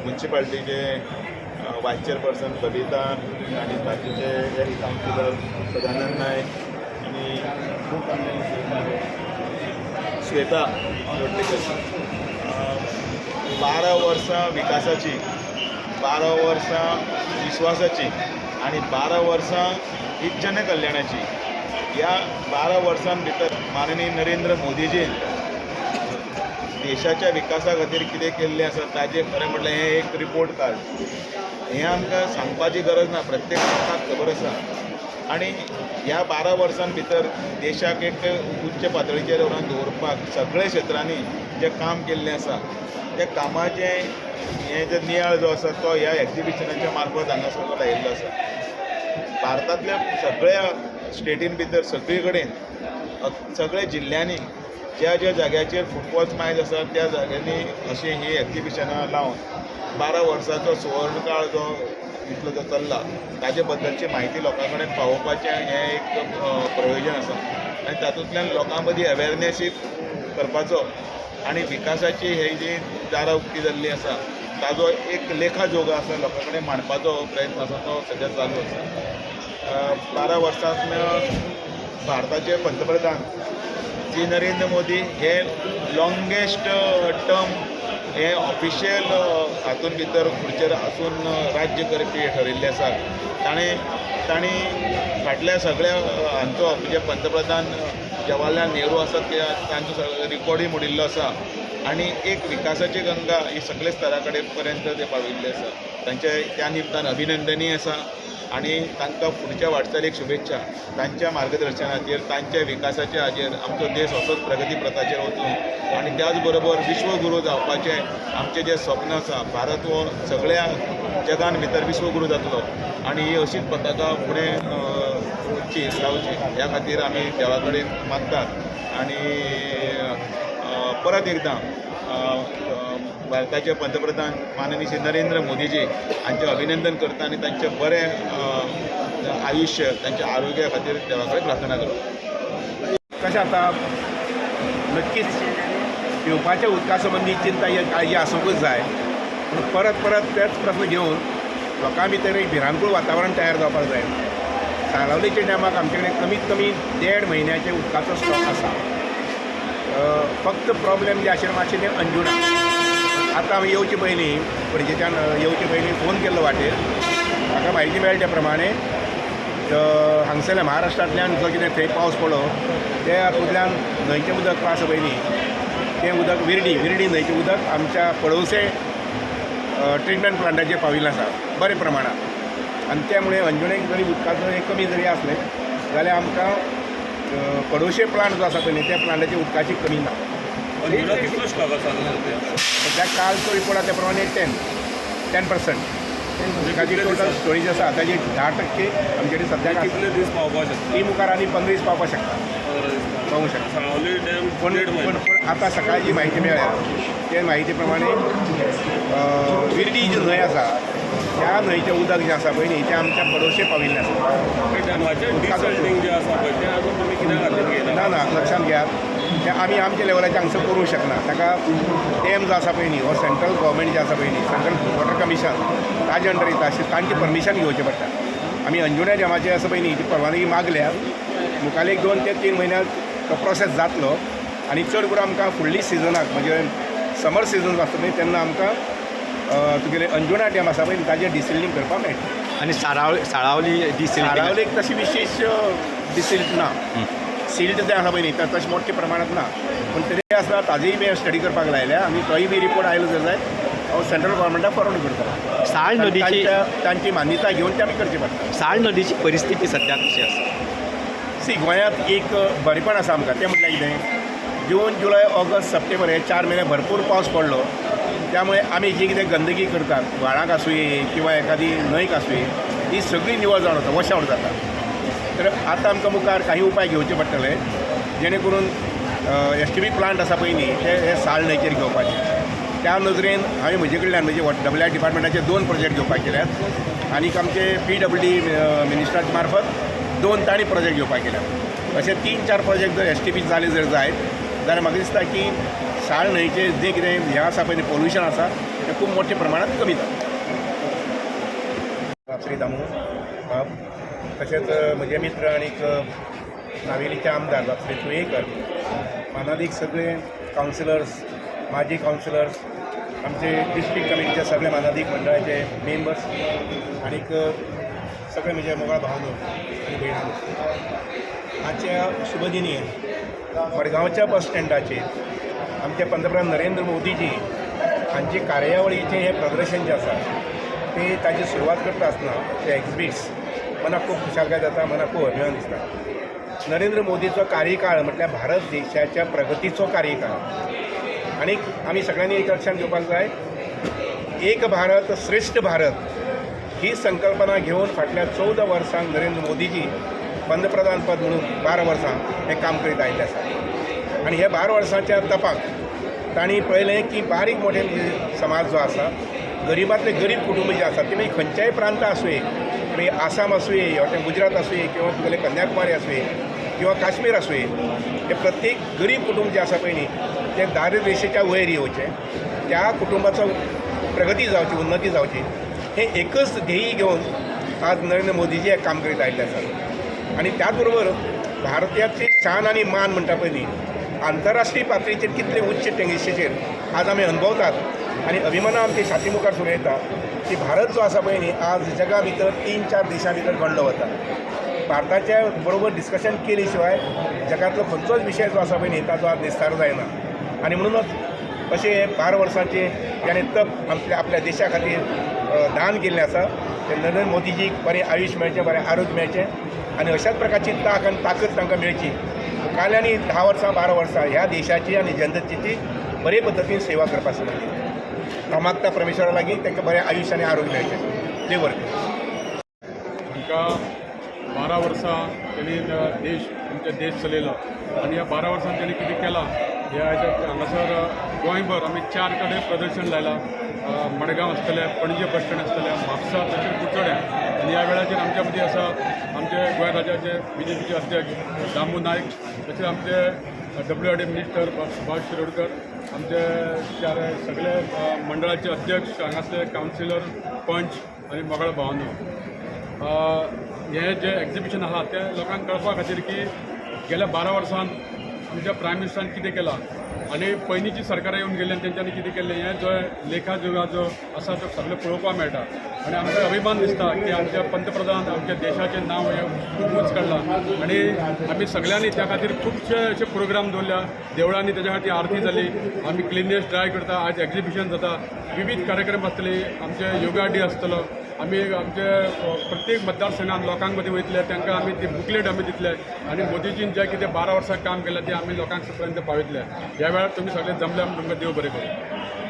म्युन्सिपाल्टीचे वायस चेअरपर्सन बबिता आणि बाकीचे एक्स काउन्सिलर सदानंद नायक आणि खूप श्वेता लोटलेकर 12 वर्सां विकासाची, 12 वर्सां विश्वासाची आणि 12 वर्सां ही जनकल्याणाची. ह्या 12 वर्सां भितर माननीय नरेंद्र मोदीजीन देशाच्या विकासा खातीर कितें केल्लें आसा ताजें खरें म्हटल्यार हें एक रिपोर्ट कार्ड. हें आमकां सांगपाची गरज ना, प्रत्येक लोकांक खबर आसा. आनी ह्या 12 वर्सां भितर देशाक एक उच्च पातळीचेर व्हरून दवरपाक सगळे क्षेत्रांनी जें काम केल्लें आसा त्या कामाचें हें जो नियाळ जो आसा तो ह्या एक्झिबिशनाच्या मार्फत हांगासर लायिल्लो आसा. भारतांतल्या सगळ्या स्टेटीन भितर सगळे कडेन सगळे जिल्ल्यांनी ज्या ज्या जाग्याचेर फुटबॉल मॅच आसा त्या जाग्यांनी अशी ही एक्झिबिशनां लावन 12 वर्सांचो सुवर्णकाळ जो इतलो जो चल्ला ताजे बद्दलची म्हायती लोकां कडेन पावोवपाचें हें एक प्रयोजन आसा. आनी तातूंतल्यान लोकां मदीं अवेरनेस करपाचो आनी विकासाची ही जी दारां उक्ती जाल्ली आसा ताजो एक लेखाजोग आसा लोकां कडेन मांडपाचो प्रयत्न आसा तो सद्या चालू आसा. 12 वर्सांत भारताचे पंतप्रधान श्री नरेंद्र मोदी हे लॉंगेस्ट टर्म हे ऑफिशियल हातून भितर खुर्चेर आसून राज्य करपी ठरिल्ले आसा. ताणी फाटल्या सगळ्या हांचो म्हणजे पंतप्रधान जवाहरलाल नेहरू आसा तांचो रिकॉर्डूय मोडिल्लो आसा आनी एक विकासाची गंगा ही सगळे स्तरा कडेन पर्यंत ते पाविल्ले आसा. तांचे त्या निमतान अभिनंदनीय आसा आनी तांकां फुडच्या वाटचालीक शुभेच्छा. तांच्या मार्गदर्शनाचेर तांच्या विकासाच्या हाजेर आमचो देश असोच प्रगती प्रथाचेर वचूं आनी त्याच बरोबर विश्वगुरू जावपाचें आमचें जें स्वप्न आसा. भारत हो सगळ्या जगान भितर विश्वगुरू जातलो आनी ही अशीच पताका फुडें लावची ह्या खातीर आमी देवा कडेन मागतात. आनी परत एकदां भारताचे पंतप्रधान माननीय श्री नरेंद्र मोदीजी हांचें अभिनंदन करता आनी तांचें बरें आयुश्य तांच्या आरोग्या खातीर देवा कडेन प्रार्थना करता. कशें आता नक्कीच पिवपाच्या उदका संबंधी चिंता ही काळजी आसूंकूच जाय. परत परत तेच प्रश्न घेवन लोकां भितर एक भिरांकूळ वातावरण तयार जावपाक जाय. साळावलीच्या डॅमाक आमचे कडेन कमीत कमी 1.5 म्हयन्याचे उदकाचो स्टॉक आसा. फक्त प्रॉब्लेम जे आशिल्लें मातशें तें अंजुणा. आतां हांव येवचे पयलीं पणजेच्यान येवचे पयलीं फोन केल्लो वाटेर म्हाका म्हायती मेळ्ळी त्या प्रमाणे हांगसरल्या महाराष्ट्रांतल्यान जो कितें थंय पावस पडलो त्या हातूंतल्यान न्हंयचें उदक पास पयलीं तें उदक विर्डी न्हंयचें उदक आमच्या पडवसे ट्रिटमेंट प्लांटाचेर पाविल्लें आसा बरे प्रमाणांत. आनी त्यामुळे अंजुणेक जरी उदकाचो एक कमी जरी आसलें जाल्यार आमकां पडवशे प्लांट जो आसा पळय त्या प्लांटाच्या उदकाची कमी ना. सद्या कालचो रिपोर्ट आसा त्या प्रमाणे 10% उदकाची टोटल स्टोरेज आसा ताची 10% आमचे कडेन सद्या कितले दीस पावपाक शकता? ती मुखार आनी 15 दीस पावपाक शकता, पावूंक शकता. साळावली डॅम पण आतां सकाळी जी म्हायती मेळ्ळ्या ते म्हायती प्रमाणे विर्डी जी न्हंय आसा त्या न्हंयचें उदक जें आसा पळय न्ही तें आमच्या पडोशे पाविल्लें आसा. डॅमाचें डिसल्टिंग जें आसा पळय तें आजून तुमी कित्या खातीर घेयना? ना लक्षांत घेयात तें आमी आमच्या लेवलाचेर हांगसर करूंक शकना. ताका डॅम जो आसा पळय न्ही हो सेंट्रल गव्हर्मेंट जें आसा पळय न्ही सेंट्रल वॉटर कमिशन ताजे अंडर येता अशें तांची परमिशन घेवचें पडटा. आमी अंजुणा डॅमाचें आसा पळय न्ही ती परवानगी मागल्या मुखार एक 2 ते 3 म्हयन्यात तो प्रोसेस जातलो आनी चड करून आमकां फुडली सिजनाक म्हणजे समर सिजन आसता पळय तेन्ना आमकां तुगेले अंजुणा डॅम आसा पळय ताजें डिसिल्टींग करपाक मेळटा. आणि साळावली साळावलीक तशी विशेष डिसिल्ट ना. सिल्ट जें आसा पळय न्ही तशें मोठ्या प्रमाणांत ना पूण तरी आसता ताजेय बी स्टडी करपाक लायल्या आनी तोय बी रिपोर्ट आयलो जाल्यार हांव सेंट्रल गव्हर्मेंटाक फॉरवर्ड करता. साळ नदीची तांची मान्यता घेवन ते आमी करचें पडटा. साळ नदीची परिस्थिती सध्या कशी आसा? गोंयांत एक बरेपण आसा आमकां तें म्हटल्यार कितें जून जुलय ऑगस्ट सप्टेंबर हे 4 म्हयने भरपूर पावस पडलो त्यामुळे आमी जी कितें गंदगी करतात व्हाळाक आसूं किंवा एखादी न्हंयक आसूं ही सगळी निवळ जावन वता वॉश आवट जाता. तर आतां आमकां मुखार काही उपाय घेवचे पडटले जेणे करून STP प्लांट आसा पळय न्ही ते हे साळ न्हंयचेर घेवपाचे. त्या नदरेन हांवें म्हजे कडल्यान म्हणजे WR डिपार्टमेंटाचे 2 प्रोजेक्ट घेवपाक केल्यात आनीक आमचे PWD मिनिस्टरा मार्फत 2 तांणी प्रोजेक्ट घेवपाक केल्यात. अशे 3-4 प्रोजेक्ट जर STP जाले जर जायत जाल्यार म्हाका दिसता की साळ न्हंयचें जें कितें हें आसा पळय पोल्युशन आसा ते खूप मोठ्या प्रमाणात कमी जाता. श्री दामू तसेच म्हजे मित्र आणि नावेलीचे आमदार श्री सुयेकर, मानाधिक सगळे काउन्सिलर्स, माजी काउन्सिलर्स, आमचे डिस्ट्रिक्ट कमिटीचे सगळे मानाधिक मंडळाचे मेंबर्स आणि सगळे म्हणजे मोगळा भावनो आणि भयणानो, आजच्या शुभदिनी मडगांवच्या बस स्टँडाचेर आमचे पंतप्रधान नरेंद्र मोदीजी हांची कार्यावळीचें हें प्रदर्शन जें आसा ते ताची सुरवात करता आसतना ते एक्झिबिट्स मनाक खूब खुशालकाय जाता, मनाक खूब अभिमान दिसता. नरेंद्र मोदीचो कार्यकाळ म्हटल्यार भारत देशाच्या प्रगतीचो कार्यकाळ आणि आमी सगळ्यांनी एक लक्षात घेवपाक जाय, एक भारत श्रेष्ठ भारत ही संकल्पना घेवन फाटल्या 14 वर्सांक नरेंद्र मोदीजी पंतप्रधान पद म्हणून 12 वर्सां हें काम करीत आयिल्लें आसा. आनी हे 12 वर्सांच्या तपाक तांणी पळयलें की बारीक मोठे समाज जो आसा, गरीबांतले गरीब कुटुंब जे आसात ते मागीर खंयच्याय प्रांत आसूं, मागीर आसाम आसूं, ते गुजरात आसूं, किंवा तुगेले कन्याकुमारी आसूं किंवा काश्मीर आसूं, हे प्रत्येक गरीब कुटुंब जे आसा पळय न्ही ते दारिद्र्य रेशेच्या वयर येवचें, त्या कुटुंबाचो प्रगती जावची, उन्नती जावची, हें एकच ध्येय घेवन आज नरेंद्र मोदीजी हें काम करीत आयिल्ले आसात. आनी त्याच बरोबर भारताची शान आनी मान म्हणटा पळय न्ही, आंतरराष्ट्रीय पातळीचेर कितले उच्च टेंगेचेर आज आमी अनुभवतात आनी अभिमाना आमची छाती मुखार सुरू येता की भारत जो आसा पळय न्ही आज जगा भितर 3-4 देशां भितर गणलो वता. भारताच्या बरोबर डिस्कशन केले शिवाय जगातलो खंयचोच विशय जो आसा पळय न्ही ताचो आज निस्तार जायना. आनी म्हणूनच अशें 12 वर्सांचे ज्याने तप आपल्या देशा खातीर दान केल्लें आसा ते नरेंद्र मोदीजीक बरें आयुश्य मेळचें, बरें आरोग्य मेळचें आनी अशाच प्रकारची ताक आनी ताकद तांकां मेळची. काल्यानी 10 वर्सां 12 वर्सां ह्या देशाची आनी जनतेची बरे पद्दतीन सेवा करपाक सांगली. हांव मागता परमेश्वरा लागीं तांकां बरें आयुश्य आनी आरोग्य मेळचें. देव बरें करूं. आमकां 12 वर्सां त्यांनी आमचे देश चलयलो आनी ह्या 12 वर्सांत त्यांनी कितें केलां हे हांगासर गोंयभर आमी 4 कडेन प्रदर्शन लायलां. मडगांव आसतलें, पणजे बस स्टँड आसतलें, म्हापसा तशेंच कुडचड्या. आनी ह्या वेळाचेर आमच्या मदीं आसा आमचे गोंय राज्याचे BJPचे अध्यक्ष दामू नायक, तशेंच आमचे WRD मिनिस्टर सुभाष शिरोडकर, आमचे सगळे मंडळाचे अध्यक्ष, हांगासले कावन्सिलर, पंच आनी मोगळो भावनो. हें जें एक्झिबिशन आहा तें लोकांक कळपा खातीर की गेल्या 12 वर्सांत आमच्या प्रायम मिनिस्टरान कितें केलां आनी पयलींची सरकारां येवन गेल्ली आनी तेंच्यांनी कितें केल्लें हें जो लेखाजोखा जो आसा तो सगळें पळोवपाक मेळटा. आनी आमकां अभिमान दिसता की आमचे पंतप्रधान आमच्या देशाचें नांव हें खूब उंच काडलां आनी आमी सगळ्यांनी त्या खातीर खुबशे अशे प्रोग्राम दवरल्या. देवळांनी तेज्या खातीर आरती जाली, आमी क्लिननेस ड्रायव करता, आज एक्झिबिशन जाता, विविध कार्यक्रम आसतले, आमचे योगा डे आसतलो. आमी आमचे प्रत्येक मतदारसंघात लोकांक मदीं वयतले, तांकां आमी ती बुकलेट आमी दितले आनी मोदीजीन जें कितें 12 वर्सां काम केलें तें आमी लोकांक पर्यंत पावयतले. ह्या वेळार तुमी सगळे जमले आमी तुमकां देव बरें करूं.